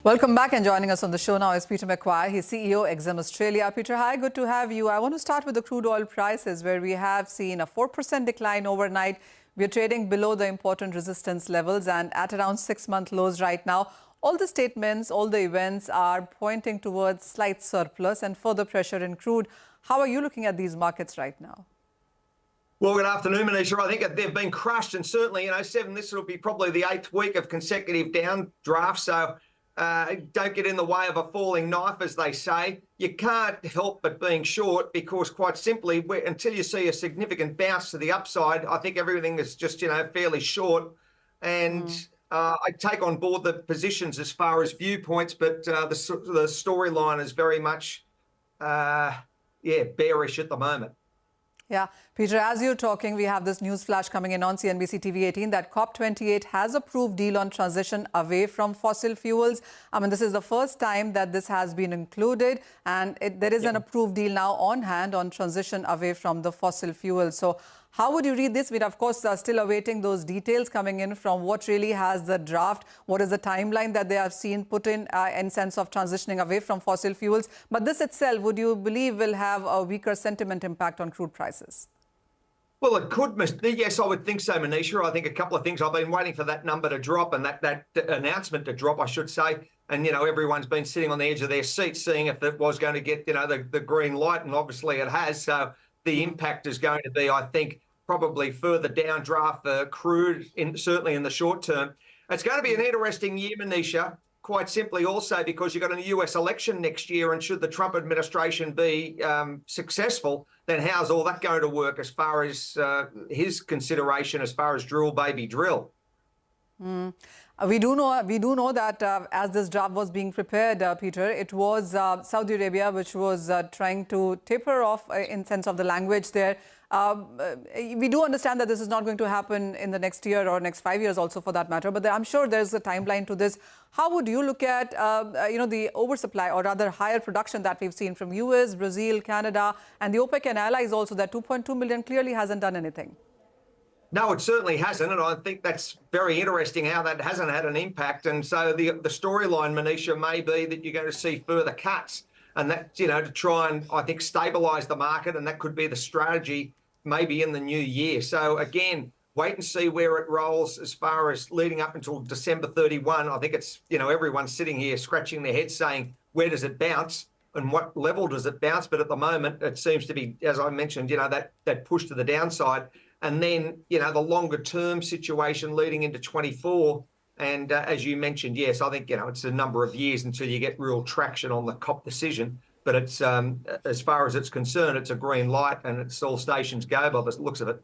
Welcome back, and joining us on the show now is Peter McGuire. He's CEO, Exim Australia. Peter, hi, good to have you. I want to start with the crude oil prices, where we have seen a 4% decline overnight. We're trading below the important resistance levels and at around 6-month lows right now. All the statements, all the events are pointing towards slight surplus and further pressure in crude. How are you looking at these markets right now? Well, good afternoon, Manisha. I think they've been crushed, and certainly, this will be probably the 8th week of consecutive downdrafts. So don't get in the way of a falling knife, as they say. You can't help but being short because, quite simply, until you see a significant bounce to the upside, I think everything is just, fairly short. And I take on board the positions as far as viewpoints, but the storyline is very much, bearish at the moment. Yeah, Peter, as you're talking, we have this news flash coming in on CNBC TV 18 that COP28 has approved deal on transition away from fossil fuels. I mean, this is the first time that this has been included, and there is an approved deal now on hand on transition away from the fossil fuels. So how would you read this? We, of course, are still awaiting those details coming in from what really has the draft, what is the timeline that they have seen put in sense of transitioning away from fossil fuels. But this itself, would you believe, will have a weaker sentiment impact on crude prices? Well, it could. Yes, I would think so, Manisha. I think a couple of things. I've been waiting for that number to drop and that announcement to drop, I should say. And, everyone's been sitting on the edge of their seat seeing if it was going to get, the green light. And obviously it has. So the impact is going to be, I think, probably further downdraft for crude, certainly in the short term. It's going to be an interesting year, Manisha, quite simply also because you've got a US election next year, and should the Trump administration be successful, then how's all that going to work as far as his consideration as far as drill, baby, drill? We do know that as this draft was being prepared, Peter, it was Saudi Arabia which was trying to taper off in sense of the language there. We do understand that this is not going to happen in the next year or next 5 years also, for that matter, but I'm sure there's a timeline to this. How would you look at the oversupply, or rather higher production that we've seen from US, Brazil, Canada, and the OPEC and allies also? That 2.2 million clearly hasn't done anything. No, it certainly hasn't, and I think that's very interesting how that hasn't had an impact. And so the storyline, Manisha, may be that you're going to see further cuts, and that, to try and, I think, stabilise the market, and that could be the strategy maybe in the new year. So again, wait and see where it rolls as far as leading up until December 31. I think it's, everyone's sitting here scratching their heads saying, where does it bounce and what level does it bounce? But at the moment, it seems to be, as I mentioned, that push to the downside. And then, the longer term situation leading into 24. And as you mentioned, yes, I think, it's a number of years until you get real traction on the COP decision. But it's as far as it's concerned, it's a green light, and it's all stations go by the looks of it.